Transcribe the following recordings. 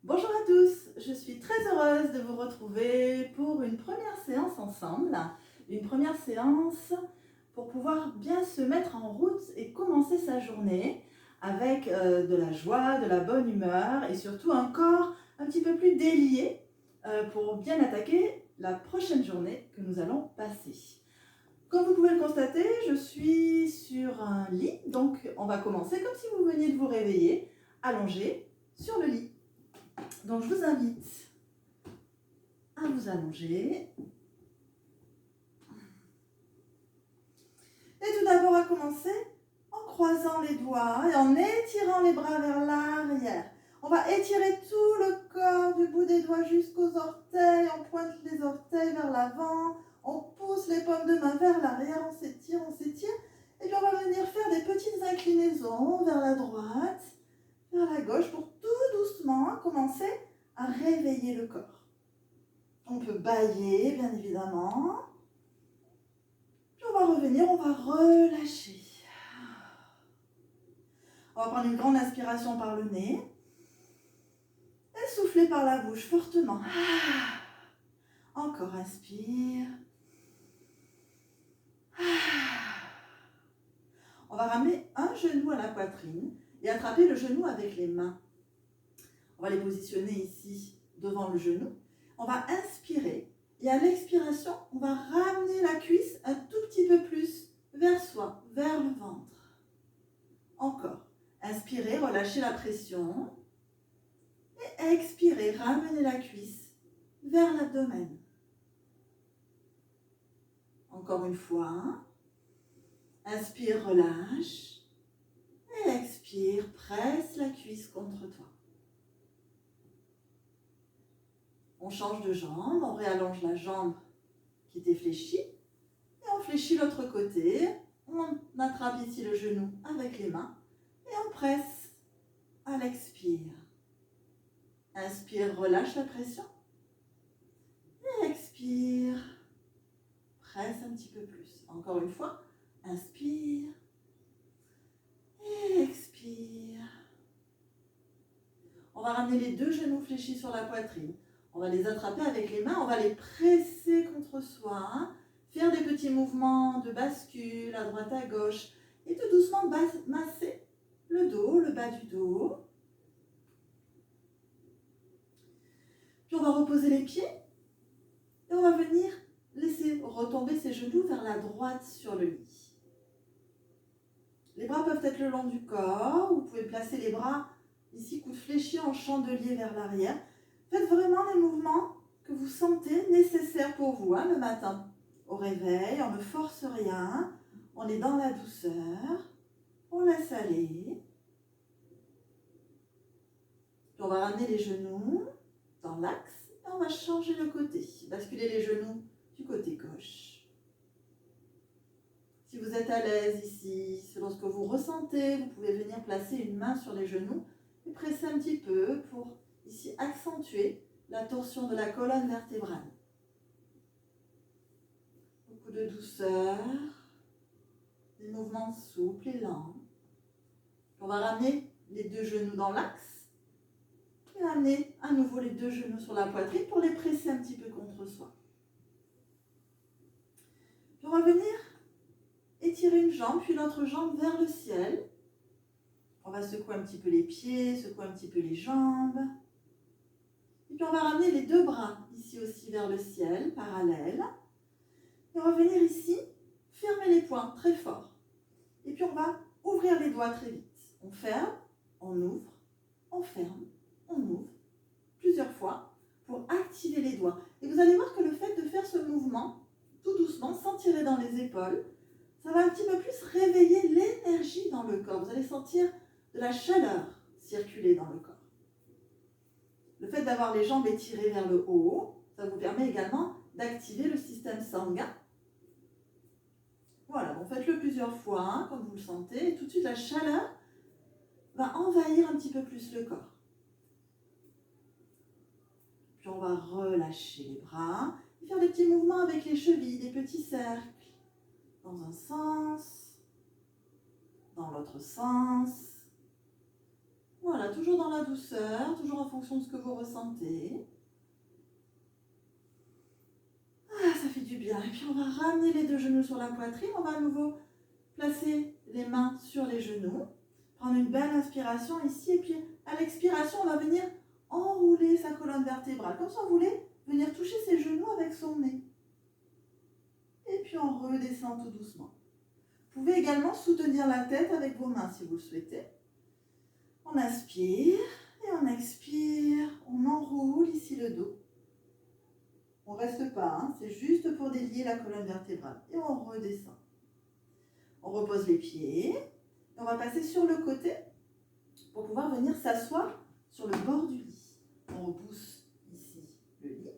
Bonjour à tous, je suis très heureuse de vous retrouver pour une première séance ensemble. Une première séance pour pouvoir bien se mettre en route et commencer sa journée avec de la joie, de la bonne humeur et surtout un corps un petit peu plus délié pour bien attaquer la prochaine journée que nous allons passer. Comme vous pouvez le constater, je suis sur un lit, donc on va commencer comme si vous veniez de vous réveiller, allongé sur le lit. Donc je vous invite à vous allonger. Et tout d'abord à commencer en croisant les doigts et en étirant les bras vers l'arrière. On va étirer tout le corps du bout des doigts jusqu'aux orteils. On pointe les orteils vers l'avant. On pousse les paumes de main vers l'arrière. On s'étire, on s'étire. Et puis on va venir faire des petites inclinaisons vers la droite, vers la gauche pour tout doucement commencer à réveiller le corps. On peut bâiller, bien évidemment. Puis on va revenir, on va relâcher. On va prendre une grande inspiration par le nez. Et souffler par la bouche fortement. Encore inspire. On va ramener un genou à la poitrine et attraper le genou avec les mains. On va les positionner ici devant le genou. On va inspirer. Et à l'expiration, on va ramener la cuisse un tout petit peu plus vers soi, vers le ventre. Encore. Inspirez, relâchez la pression. Et expirez, ramenez la cuisse vers l'abdomen. Encore une fois. Inspire, relâche. Et expire, presse la cuisse contre toi. On change de jambe, on réallonge la jambe qui était fléchie. Et on fléchit l'autre côté. On attrape ici le genou avec les mains. Et on presse à l'expire. Inspire, relâche la pression. Et expire. Presse un petit peu plus. Encore une fois. Inspire. Et expire. On va ramener les deux genoux fléchis sur la poitrine. On va les attraper avec les mains. On va les presser contre soi. Faire des petits mouvements de bascule à droite à gauche. Et tout doucement masser le dos, le bas du dos. Puis on va reposer les pieds. Et on va venir laisser retomber ses genoux vers la droite sur le lit. Les bras peuvent être le long du corps. Vous pouvez placer les bras ici, coude fléchi en chandelier vers l'arrière. Faites vraiment les mouvements que vous sentez nécessaires pour vous le matin. Au réveil, on ne force rien. On est dans la douceur. On laisse aller. Puis on va ramener les genoux dans l'axe et on va changer le côté. Basculer les genoux du côté gauche. Si vous êtes à l'aise ici, selon ce que vous ressentez, vous pouvez venir placer une main sur les genoux et presser un petit peu pour ici accentuer la torsion de la colonne vertébrale. Beaucoup de douceur, des mouvements souples et lents. On va ramener les deux genoux dans l'axe et ramener à nouveau les deux genoux sur la poitrine pour les presser un petit peu contre soi. Puis on va venir étirer une jambe, puis l'autre jambe vers le ciel. On va secouer un petit peu les pieds, secouer un petit peu les jambes. Et puis on va ramener les deux bras ici aussi vers le ciel, parallèles. Et on va venir ici, fermer les poings très fort. Et puis on va ouvrir les doigts très vite. On ferme, on ouvre, on ferme, on ouvre, plusieurs fois, pour activer les doigts. Et vous allez voir que le fait de faire ce mouvement, tout doucement, sans tirer dans les épaules, ça va un petit peu plus réveiller l'énergie dans le corps. Vous allez sentir de la chaleur circuler dans le corps. Le fait d'avoir les jambes étirées vers le haut, ça vous permet également d'activer le système sanguin. Voilà, donc faites-le plusieurs fois, comme vous le sentez, et tout de suite la chaleur va envahir un petit peu plus le corps. Puis on va relâcher les bras, et faire des petits mouvements avec les chevilles, des petits cercles, dans un sens, dans l'autre sens. Voilà, toujours dans la douceur, toujours en fonction de ce que vous ressentez. Ah, ça fait du bien. Et puis on va ramener les deux genoux sur la poitrine. On va à nouveau placer les mains sur les genoux. Prendre une belle inspiration ici. Et puis à l'expiration, on va venir enrouler sa colonne vertébrale. Comme si on voulait venir toucher ses genoux avec son nez. Et puis on redescend tout doucement. Vous pouvez également soutenir la tête avec vos mains si vous le souhaitez. On inspire et on expire. On enroule ici le dos. On ne reste pas, hein, c'est juste pour délier la colonne vertébrale. Et on redescend. On repose les pieds. Et on va passer sur le côté pour pouvoir venir s'asseoir sur le bord du lit. On repousse ici le lit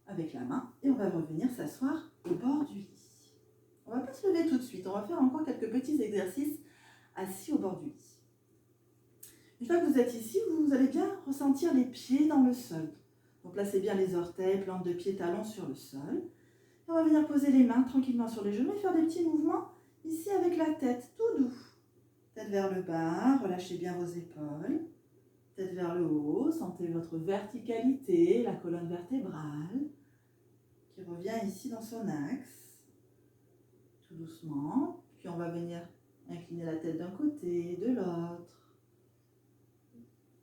avec la main et on va revenir s'asseoir au bord du lit. On ne va pas se lever tout de suite. On va faire encore quelques petits exercices assis au bord du lit. Une fois que vous êtes ici, vous allez bien ressentir les pieds dans le sol. Donc placez bien les orteils, plantes de pied, talons sur le sol. Et on va venir poser les mains tranquillement sur les genoux et faire des petits mouvements ici avec la tête, tout doux. Tête vers le bas, relâchez bien vos épaules. Tête vers le haut, sentez votre verticalité, la colonne vertébrale qui revient ici dans son axe. Tout doucement. Puis on va venir incliner la tête d'un côté, de l'autre.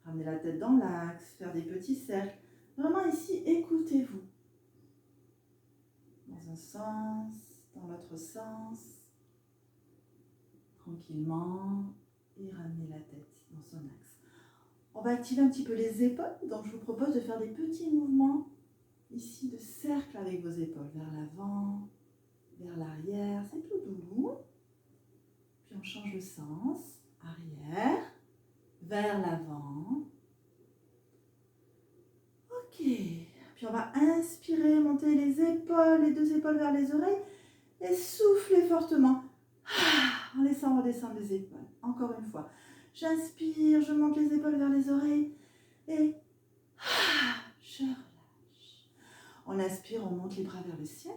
Ramener la tête dans l'axe, faire des petits cercles. Vraiment ici, écoutez-vous. Dans un sens, dans l'autre sens. Tranquillement. Et ramener la tête dans son axe. On va activer un petit peu les épaules. Donc je vous propose de faire des petits mouvements ici de cercle avec vos épaules. Vers l'avant, vers l'arrière. C'est tout doux. Puis on change le sens. Arrière, vers l'avant. Ok. Puis on va inspirer, monter les épaules, les deux épaules vers les oreilles et souffler fortement en laissant redescendre les épaules. Encore une fois. J'inspire, je monte les épaules vers les oreilles et je relâche. On inspire, on monte les bras vers le ciel.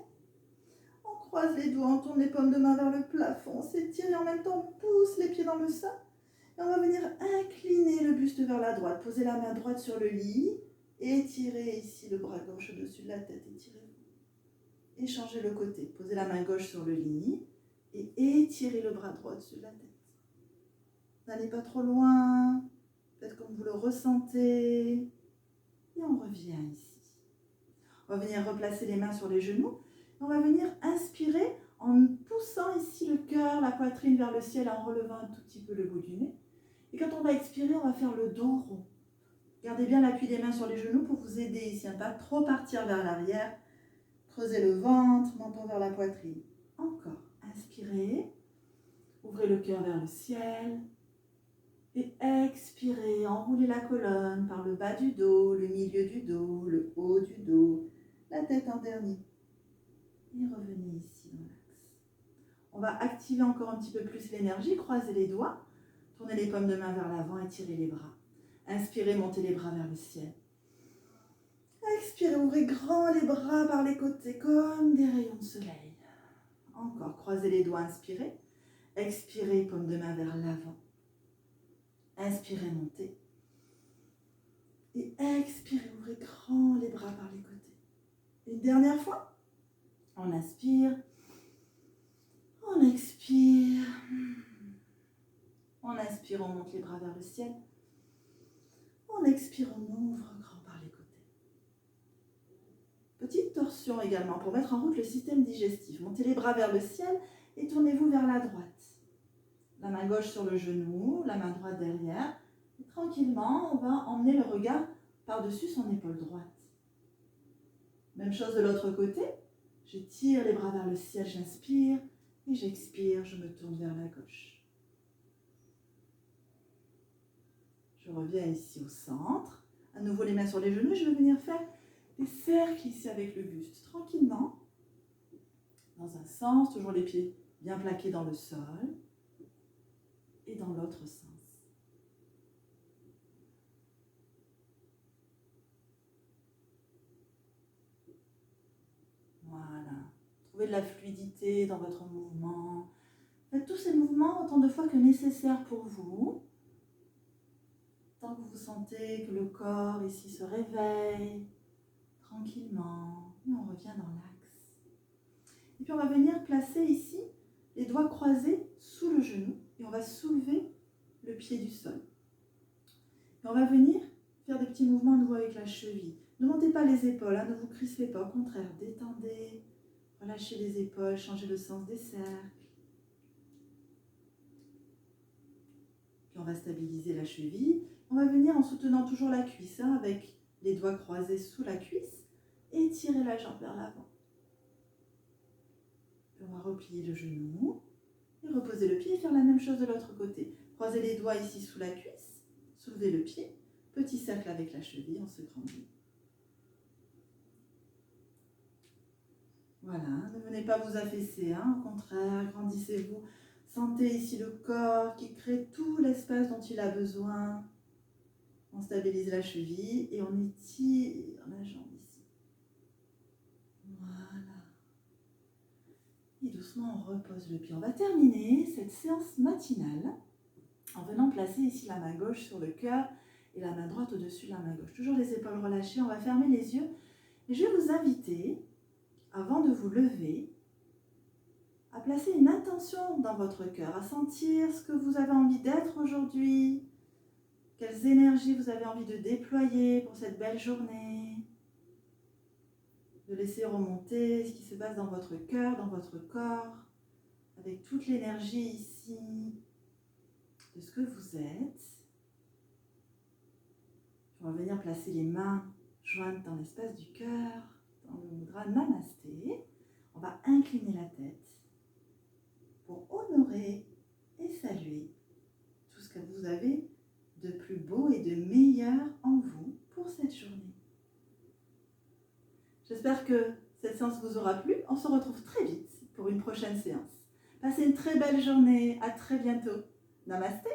On croise les doigts, on tourne les paumes de main vers le plafond, on s'étire et en même temps on pousse les pieds dans le sol. Et on va venir incliner le buste vers la droite. Posez la main droite sur le lit. Étirez ici le bras gauche au-dessus de la tête. Étirez-vous. Et changez le côté. Posez la main gauche sur le lit. Et étirez le bras droit au-dessus de la tête. N'allez pas trop loin. Faites comme vous le ressentez. Et on revient ici. On va venir replacer les mains sur les genoux. On va venir inspirer en poussant ici le cœur, la poitrine vers le ciel, en relevant un tout petit peu le bout du nez. Et quand on va expirer, on va faire le dos rond. Gardez bien l'appui des mains sur les genoux pour vous aider ici à ne pas trop partir vers l'arrière. Creusez le ventre, menton vers la poitrine. Encore. Inspirez. Ouvrez le cœur vers le ciel. Et expirez. Enroulez la colonne par le bas du dos, le milieu du dos, le haut du dos, la tête en dernier. Et revenez ici dans l'axe. On va activer encore un petit peu plus l'énergie. Croisez les doigts. Tournez les paumes de main vers l'avant, étirez les bras. Inspirez, montez les bras vers le ciel. Expirez, ouvrez grand les bras par les côtés comme des rayons de soleil. Encore, croisez les doigts, inspirez. Expirez, paume de main vers l'avant. Inspirez, montez. Et expirez, ouvrez grand les bras par les côtés. Une dernière fois. On inspire. On expire. On inspire, on monte les bras vers le ciel. On expire, on ouvre grand par les côtés. Petite torsion également pour mettre en route le système digestif. Montez les bras vers le ciel et tournez-vous vers la droite. La main gauche sur le genou, la main droite derrière. Et tranquillement, on va emmener le regard par-dessus son épaule droite. Même chose de l'autre côté. J'étire les bras vers le ciel, j'inspire et j'expire, je me tourne vers la gauche. Je reviens ici au centre. À nouveau les mains sur les genoux. Je vais venir faire des cercles ici avec le buste. Tranquillement. Dans un sens, toujours les pieds bien plaqués dans le sol. Et dans l'autre sens. Voilà. Trouvez de la fluidité dans votre mouvement. Faites tous ces mouvements autant de fois que nécessaire pour vous. tant que vous sentez que le corps ici se réveille tranquillement. Et on revient dans l'axe. Et puis on va venir placer ici les doigts croisés sous le genou et on va soulever le pied du sol. Et on va venir faire des petits mouvements à nouveau avec la cheville. Ne montez pas les épaules, hein, ne vous crispez pas, au contraire, détendez, relâchez les épaules, changez le sens des cercles. Puis on va stabiliser la cheville. On va venir en soutenant toujours la cuisse, hein, avec les doigts croisés sous la cuisse, et étirer la jambe vers l'avant. Puis on va replier le genou, et reposer le pied et faire la même chose de l'autre côté. Croisez les doigts ici sous la cuisse, soulevez le pied, petit cercle avec la cheville, on se grandit. Voilà, ne venez pas vous affaisser, hein, au contraire, grandissez-vous. Sentez ici le corps qui crée tout l'espace dont il a besoin. On stabilise la cheville et on étire la jambe ici. Voilà. Et doucement, on repose le pied. On va terminer cette séance matinale en venant placer ici la main gauche sur le cœur et la main droite au-dessus de la main gauche. Toujours les épaules relâchées, on va fermer les yeux. Et je vais vous inviter, avant de vous lever, à placer une intention dans votre cœur, à sentir ce que vous avez envie d'être aujourd'hui, quelles énergies vous avez envie de déployer pour cette belle journée, de laisser remonter ce qui se passe dans votre cœur, dans votre corps, avec toute l'énergie ici de ce que vous êtes. On va venir placer les mains jointes dans l'espace du cœur, dans le mudra Namasté. On va incliner la tête pour honorer et saluer tout ce que vous avez de plus beau et de meilleur en vous pour cette journée. J'espère que cette séance vous aura plu. On se retrouve très vite pour une prochaine séance. Passez une très belle journée. À très bientôt. Namasté.